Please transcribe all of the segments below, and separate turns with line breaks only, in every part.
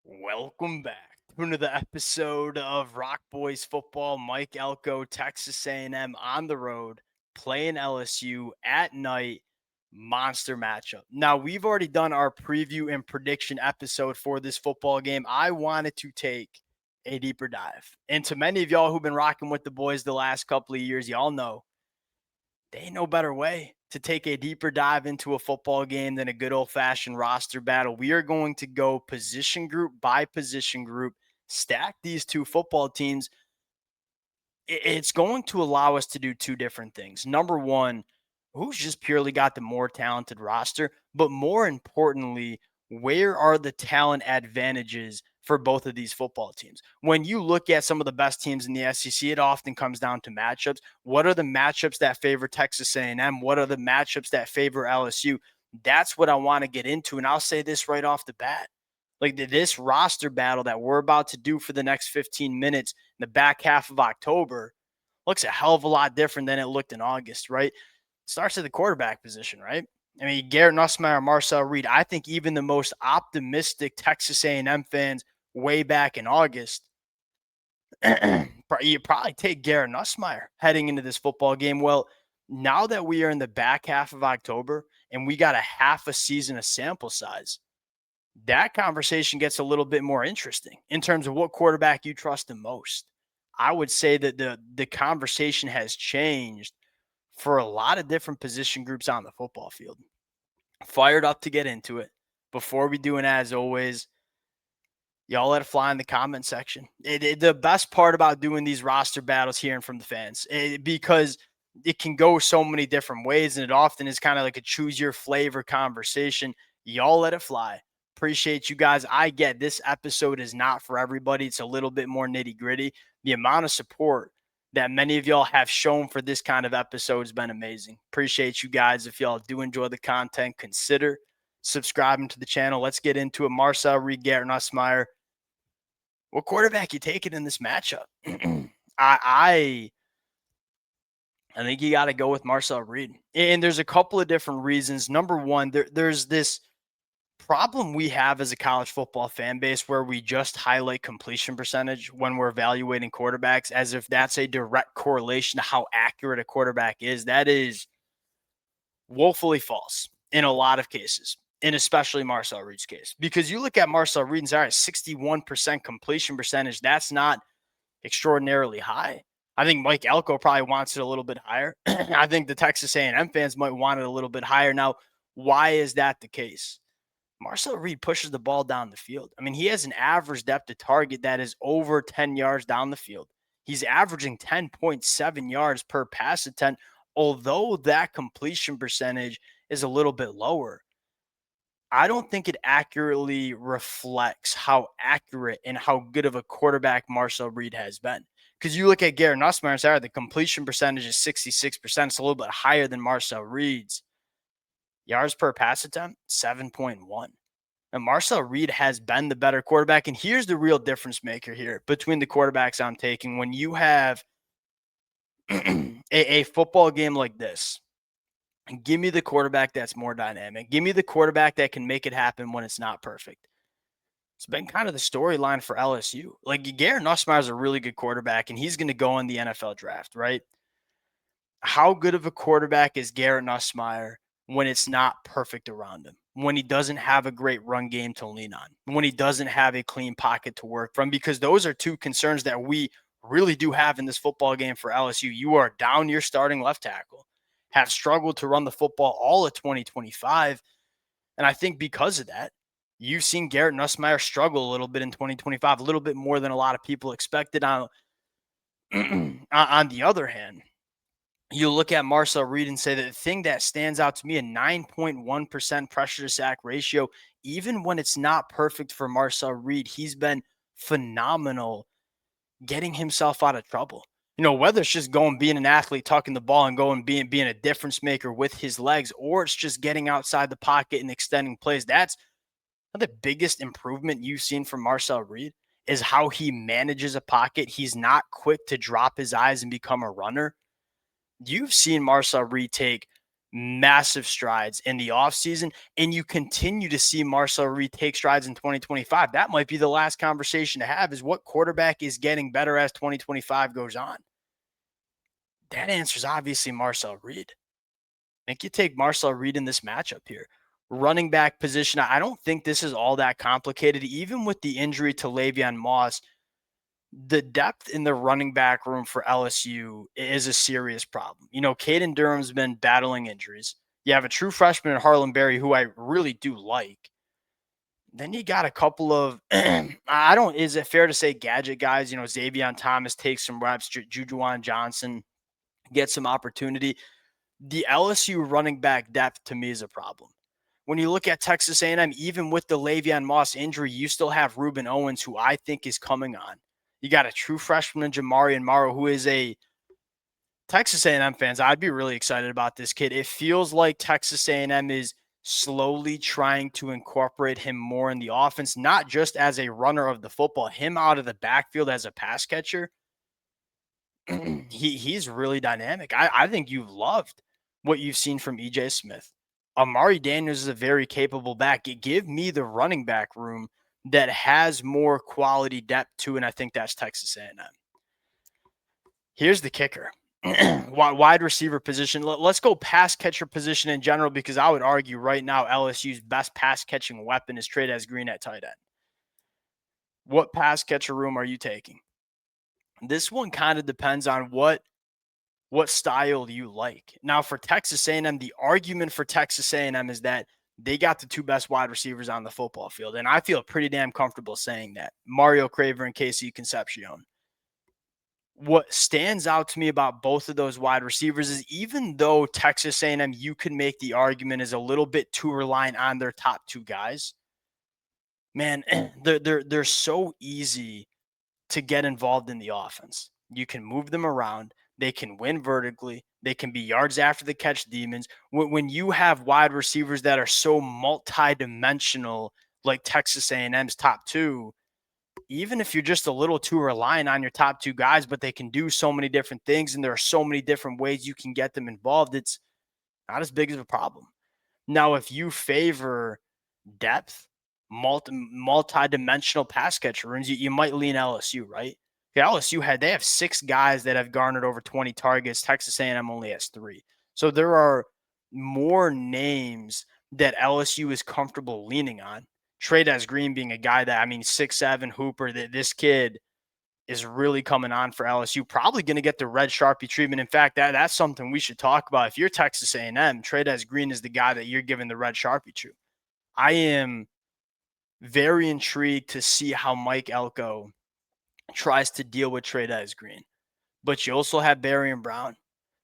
Welcome back to another episode of Rock Boys Football. Mike Elko, Texas A&M on the road, playing LSU at night. Monster matchup. Now, we've already done our preview and prediction episode for this football game. I wanted to take a deeper dive. And to many of y'all who've been rocking with the boys the last couple of years, y'all know there ain't no better way to take a deeper dive into a football game than a good old-fashioned roster battle. We are going to go position group by position group, stack these two football teams. It's going to allow us to do two different things. Number one, who's just purely got the more talented roster, but more importantly, where are the talent advantages for both of these football teams? When you look at some of the best teams in the SEC, it often comes down to matchups. What are the matchups that favor Texas A&M? What are the matchups that favor LSU? That's what I want to get into, and I'll say this right off the bat. Like this roster battle that we're about to do for the next 15 minutes in the back half of October looks a hell of a lot different than it looked in August, right? Starts at the quarterback position, right? I mean, Garrett Nussmeier, Marcel Reed. I think even the most optimistic Texas A&M fans way back in August, you probably take Garrett Nussmeier heading into this football game. Well, now that we are in the back half of October and we got a half a season of sample size, that conversation gets a little bit more interesting in terms of what quarterback you trust the most. I would say that the conversation has changed for a lot of different position groups on the football field. Fired up to get into it. Before we do, and as always, y'all let it fly in the comment section. The best part about doing these roster battles, hearing from the fans, because it can go so many different ways, and it often is kind of like a choose your flavor conversation. Y'all let it fly. Appreciate you guys. I get this episode is not for everybody. It's a little bit more nitty gritty. The amount of support that many of y'all have shown for this kind of episode has been amazing. Appreciate you guys. If y'all do enjoy the content, consider subscribing to the channel. Let's get into it. Marcel Reed, Garrett Nussmeier. What quarterback you taking in this matchup? I think you got to go with Marcel Reed. And there's a couple of different reasons. Number one, there's this problem we have as a college football fan base where we just highlight completion percentage when we're evaluating quarterbacks as if that's a direct correlation to how accurate a quarterback is. That is woefully false in a lot of cases, and especially Marcel Reed's case. Because you look at Marcel Reed and say, all right, 61% completion percentage, that's not extraordinarily high. I think Mike Elko probably wants it a little bit higher. I think the Texas A&M fans might want it a little bit higher. Now, why is that the case? Marcel Reed pushes the ball down the field. I mean, he has an average depth of target that is over 10 yards down the field. He's averaging 10.7 yards per pass attempt, although that completion percentage is a little bit lower. I don't think it accurately reflects how accurate and how good of a quarterback Marcel Reed has been. Because you look at Garrett Nussmeier and say, all right, the completion percentage is 66%. It's a little bit higher than Marcel Reed's. Yards per pass attempt, 7.1. And Marcel Reed has been the better quarterback. And here's the real difference maker here between the quarterbacks I'm taking. When you have a football game like this, give me the quarterback that's more dynamic. Give me the quarterback that can make it happen when it's not perfect. It's been kind of the storyline for LSU. Like Garrett Nussmeier is a really good quarterback, and he's going to go in the NFL draft, right? How good of a quarterback is Garrett Nussmeier when it's not perfect around him, when he doesn't have a great run game to lean on, when he doesn't have a clean pocket to work from? Because those are two concerns that we really do have in this football game for LSU. You are down your starting left tackle, have struggled to run the football all of 2025. And I think because of that, you've seen Garrett Nussmeier struggle a little bit in 2025, a little bit more than a lot of people expected. On the other hand, you look at Marcel Reed and say that the thing that stands out to me, a 9.1% pressure to sack ratio, even when it's not perfect for Marcel Reed, he's been phenomenal getting himself out of trouble. You know, whether it's just going, being an athlete, tucking the ball and going, being a difference maker with his legs, or it's just getting outside the pocket and extending plays. That's the biggest improvement you've seen from Marcel Reed is how he manages a pocket. He's not quick to drop his eyes and become a runner. You've seen Marcel Reed take massive strides in the offseason, and you continue to see Marcel Reed take strides in 2025. That might be the last conversation to have, is what quarterback is getting better as 2025 goes on. That answer is obviously Marcel Reed. I think you take Marcel Reed in this matchup here. Running back position, I don't think this is all that complicated. Even with the injury to Le'Veon Moss, the depth in the running back room for LSU is a serious problem. You know, Caden Durham's been battling injuries. You have a true freshman in Harlan Berry, who I really do like. Then you got a couple of, is it fair to say gadget guys? You know, Xavier Thomas takes some reps, Jujuan Johnson gets some opportunity. The LSU running back depth to me is a problem. When you look at Texas A&M, even with the Le'Veon Moss injury, you still have Reuben Owens, who I think is coming on. You got a true freshman in Jamarian Morrow, who is a Texas A&M fans. I'd be really excited about this kid. It feels like Texas A&M is slowly trying to incorporate him more in the offense, not just as a runner of the football, him out of the backfield as a pass catcher. He's really dynamic. I think you've loved what you've seen from EJ Smith. Amari Daniels is a very capable back. Give me the running back room that has more quality depth to, and I think that's Texas A&M. Here's the kicker. Wide receiver position. Let's go pass catcher position in general, because I would argue right now LSU's best pass catching weapon is Trey'Dez Green at tight end. What pass catcher room are you taking? This one kind of depends on what style you like. Now, for Texas A&M, the argument for Texas A&M is that they got the two best wide receivers on the football field, and I feel pretty damn comfortable saying that. Mario Craver and Casey Concepcion. What stands out to me about both of those wide receivers is, even though Texas A&M, you can make the argument, is a little bit too reliant on their top two guys, man, they're so easy to get involved in the offense. You can move them around. They can win vertically. They can be yards after the catch demons. When you have wide receivers that are so multi-dimensional, like Texas A&M's top two, even if you're just a little too reliant on your top two guys, but they can do so many different things and there are so many different ways you can get them involved, it's not as big of a problem. Now, if you favor depth, multi-dimensional pass catcher rooms, you might lean LSU, right? LSU they have 6 guys that have garnered over 20 targets. Texas A&M only has 3. So there are more names that LSU is comfortable leaning on. Trey'Dez Green being a guy that, 6'7" hooper, that this kid is really coming on for LSU. Probably going to get the red Sharpie treatment. In fact, that's something we should talk about. If you're Texas A&M, Trey'Dez Green is the guy that you're giving the red Sharpie to. I am very intrigued to see how Mike Elko tries to deal with Trey'Dez Green. But you also have Barry Brown.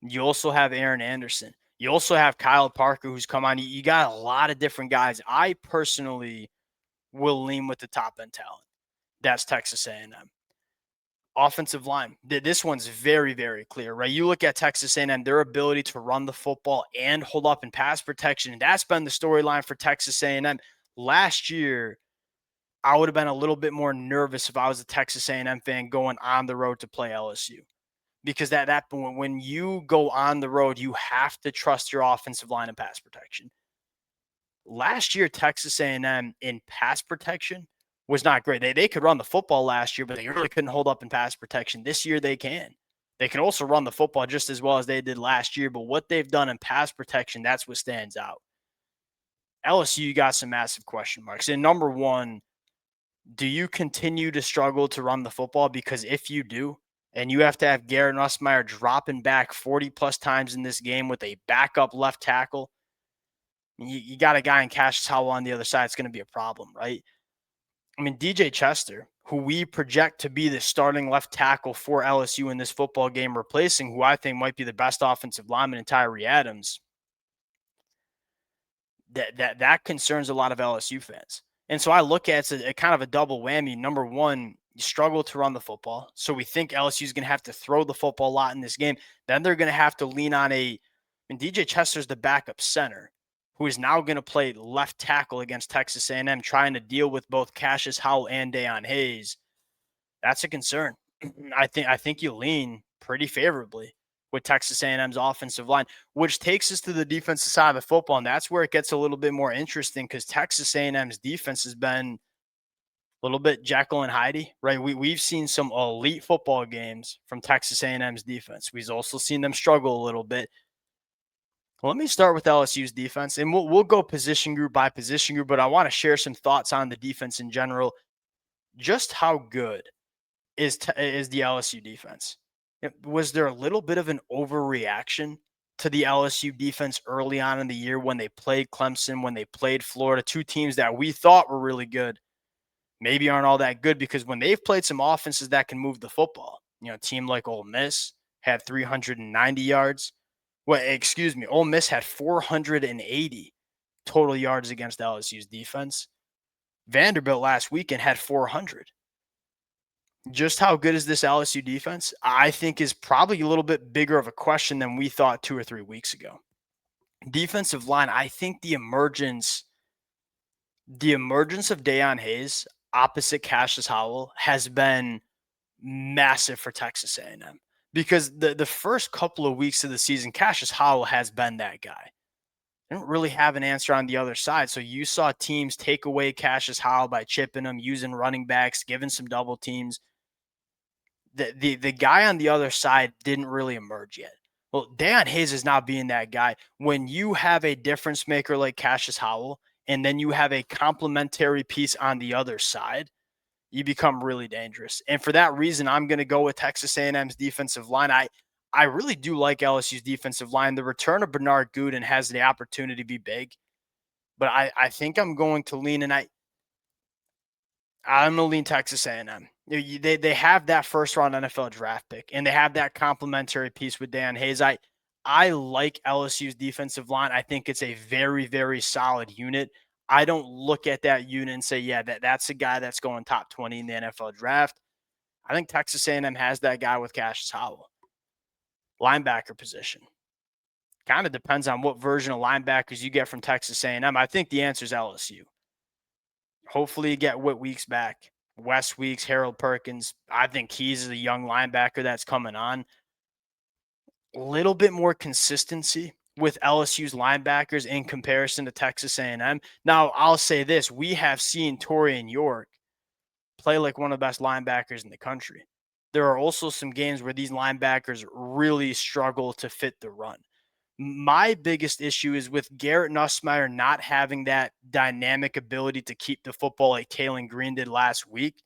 You also have Aaron Anderson. You also have Kyle Parker, who's come on. You got a lot of different guys. I personally will lean with the top end talent. That's Texas A&M. Offensive line. This one's very, very clear, right? You look at Texas A&M, their ability to run the football and hold up in pass protection. And that's been the storyline for Texas A&M. Last year, I would have been a little bit more nervous if I was a Texas A&M fan going on the road to play LSU, because that when you go on the road, you have to trust your offensive line and pass protection. Last year, Texas A&M in pass protection was not great. They could run the football last year, but they really couldn't hold up in pass protection. This year they can. They can also run the football just as well as they did last year, but what they've done in pass protection, that's what stands out. LSU got some massive question marks. And number one, do you continue to struggle to run the football? Because if you do, and you have to have Garrett Nussmeier dropping back 40-plus times in this game with a backup left tackle, you got a guy in Cassius Howell on the other side, it's going to be a problem, right? DJ Chester, who we project to be the starting left tackle for LSU in this football game, replacing who I think might be the best offensive lineman in Tyree Adams, that concerns a lot of LSU fans. And so I look at it as a kind of a double whammy. Number one, you struggle to run the football. So we think LSU is going to have to throw the football a lot in this game. Then they're going to have to lean on DJ Chester's the backup center, who is now going to play left tackle against Texas A&M, trying to deal with both Cassius Howell and Deion Hayes. That's a concern. I think you lean pretty favorably with Texas A&M's offensive line, which takes us to the defensive side of the football. And that's where it gets a little bit more interesting because Texas A&M's defense has been a little bit Jekyll and Hyde, right? We've seen some elite football games from Texas A&M's defense. We've also seen them struggle a little bit. Well, let me start with LSU's defense, and we'll go position group by position group, but I want to share some thoughts on the defense in general. Just how good is the LSU defense? Was there a little bit of an overreaction to the LSU defense early on in the year when they played Clemson, when they played Florida, two teams that we thought were really good, maybe aren't all that good because when they've played some offenses that can move the football, a team like Ole Miss had 390 yards. Well, excuse me, Ole Miss had 480 total yards against LSU's defense. Vanderbilt last weekend had 400. Just how good is this LSU defense? I think is probably a little bit bigger of a question than we thought 2 or 3 weeks ago. Defensive line, I think the emergence of Deion Hayes opposite Cassius Howell has been massive for Texas A&M because the first couple of weeks of the season, Cassius Howell has been that guy. They don't really have an answer on the other side. So you saw teams take away Cassius Howell by chipping him, using running backs, giving some double teams. The guy on the other side didn't really emerge yet. Well, Deion Hayes is not being that guy. When you have a difference maker like Cassius Howell, and then you have a complementary piece on the other side, you become really dangerous. And for that reason, I'm going to go with Texas A&M's defensive line. I really do like LSU's defensive line. The return of Bernard Gooden has the opportunity to be big, but I think I'm going to lean, and I'm going to lean Texas A&M. They have that first round NFL draft pick, and they have that complementary piece with Dan Hayes. I like LSU's defensive line. I think it's a very, very solid unit. I don't look at that unit and say, yeah, that's a guy that's going top 20 in the NFL draft. I think Texas A&M has that guy with Cassius Howell. Linebacker position. Kind of depends on what version of linebackers you get from Texas A&M. I think the answer is LSU. Hopefully you get Whit Weeks back. Wes Weeks, Harold Perkins. I think he's a young linebacker that's coming on. A little bit more consistency with LSU's linebackers in comparison to Texas A&M. Now, I'll say this. We have seen Torian York play like one of the best linebackers in the country. There are also some games where these linebackers really struggle to fit the run. My biggest issue is with Garrett Nussmeier not having that dynamic ability to keep the football like Kalen Green did last week.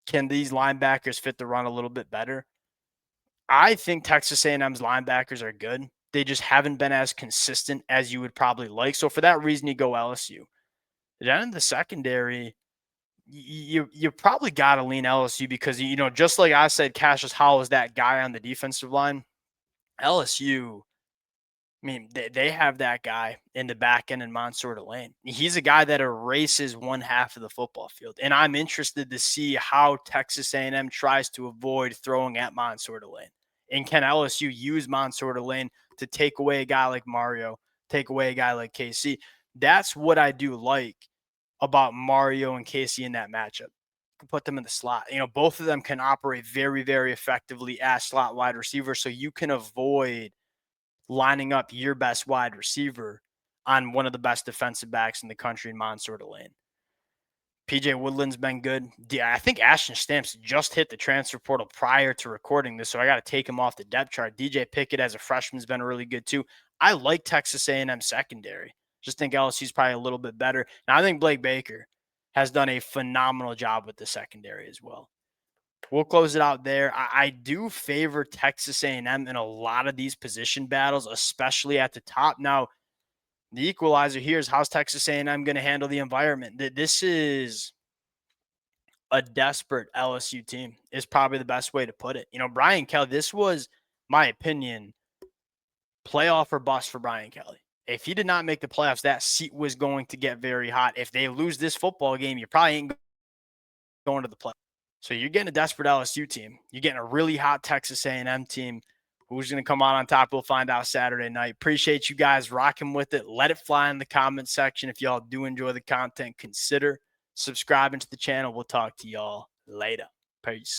Can these linebackers fit the run a little bit better? I think Texas A&M's linebackers are good. They just haven't been as consistent as you would probably like. So for that reason, you go LSU. Then in the secondary, you probably got to lean LSU because, just like I said, Cassius Howell is that guy on the defensive line. LSU, I mean, they have that guy in the back end in Mansour Lane. He's a guy that erases one half of the football field. And I'm interested to see how Texas A&M tries to avoid throwing at Mansour Lane. And can LSU use Mansour Lane to take away a guy like Mario, take away a guy like KC? That's what I do like about Mario and Casey in that matchup. You can put them in the slot. Both of them can operate very, very effectively as slot wide receivers, so you can avoid lining up your best wide receiver on one of the best defensive backs in the country in Mansour Lane. PJ Woodland's been good. I think Ashton Stamps just hit the transfer portal prior to recording this, so I got to take him off the depth chart. DJ Pickett as a freshman has been really good too. I like Texas A&M secondary. Just think LSU's probably a little bit better. Now, I think Blake Baker has done a phenomenal job with the secondary as well. We'll close it out there. I do favor Texas A&M in a lot of these position battles, especially at the top. Now, the equalizer here is how's Texas A&M going to handle the environment? This is a desperate LSU team is probably the best way to put it. Brian Kelly, this was, my opinion, playoff or bust for Brian Kelly. If he did not make the playoffs, that seat was going to get very hot. If they lose this football game, you probably ain't going to the playoffs. So you're getting a desperate LSU team. You're getting a really hot Texas A&M team. Who's going to come out on top? We'll find out Saturday night. Appreciate you guys rocking with it. Let it fly in the comment section. If y'all do enjoy the content, consider subscribing to the channel. We'll talk to y'all later. Peace.